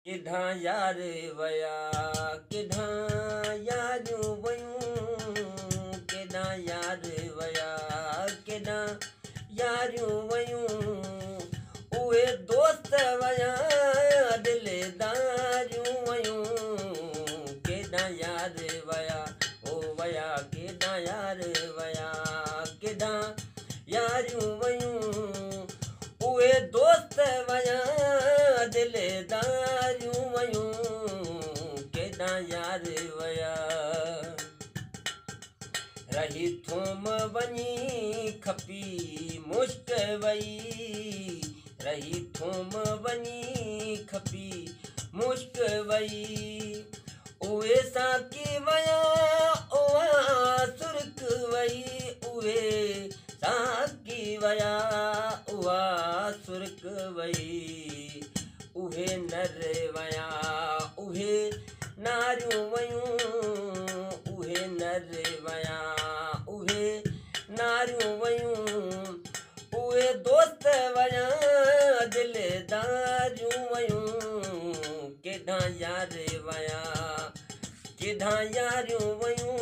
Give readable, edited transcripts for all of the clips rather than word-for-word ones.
किधां यार वया किधां यारियूं वयूं किधां यार वया किधां यारियूं वयूं उहे दोस्त वया दिलदारियूं वयूं किधां यार वया ओ वया किधां यार वया किधां यारियूं वयूं उहे दोस्त वया दिलदारियूं वयूं केॾां यार वया रही थूम वञी खपी मुश्क वई रही थूम वञी खपी मुश्क वई उहे साकी वया उहा सुर्ख वई उहे साकी वया उहा सुर्ख वई उहे नर वया उहे नारियूं वयूं उहे नर वया उहे नारियूं वयूं उहे दोस्त वया दिलदारियूं वयूं केॾां यार वया केॾां यारियूं वयूं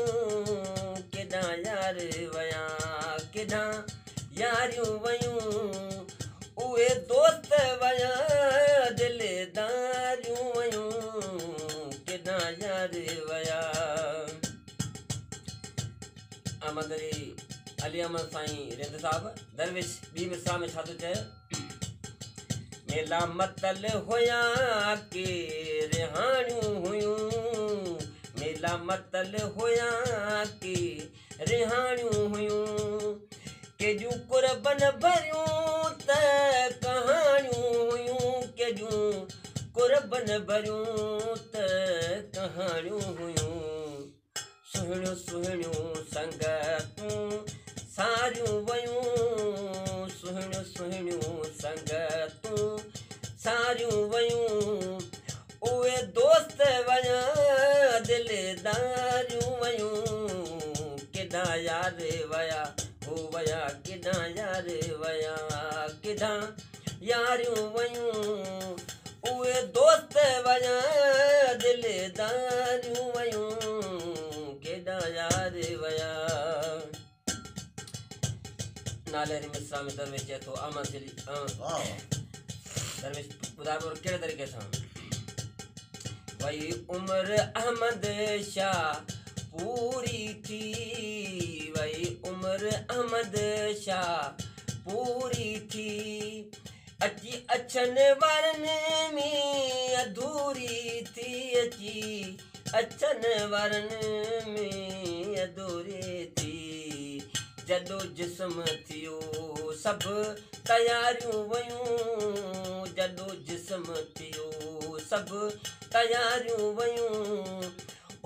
केॾां यार वया केॾां यारियूं वयूं उहे दोस्त वया दिलदारियूं वयूं केॾां यार वया अहमद अली अहमद साईं रिंद साहब दरवेश ॿी मिसरा में छा थो चए मेला मतल हुया के रिहाणियूं हुयूं मेला मतल हुया के रिहाणियूं हुयूं केॾियूं कुर्बन भरियूं त कहाणियूं हुयूं केॾियूं कुर्बन भरियूं त कहाणियूं हुयूं सुहिणियूं सुहिणियूं संगतूं सारियूं वयूं सुहिणियूं सुहिणियूं संगतूं सारियूं वयूं उहे दोस्त वया दिलदारियूं वयूं केॾां यार वया हो वया केॾां यार वया केॾां यारियूं वयूं उहे दोस्त वया दिलदारियूं वयूं केॾां यार वया नाले मिसरा में दरवेश चए थो अहमद दरवेश ॿुधायो कहिड़े तरीक़े सां वई उम्र अहमद शाह पूरी थी वई उम्र अहमद शाह पूरी थी अची अछनि वारनि में अधूरी थी अची अछनि वारनि में अधूरी थी जॾो जिस्म थियो सभु तयारियूं वयूं जॾो जिस्म थियो सभु तयारियूं वयूं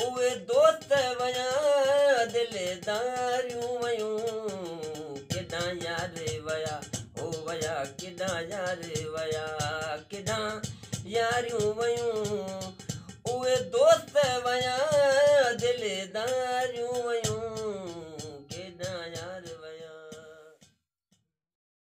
उहे दोस्त वया दिलदारियूं वयूं केॾां यार वया ओ वया केॾां यार वया केॾां यारियूं वयूं उहे दोस्त वया दिलदारियूं वयूं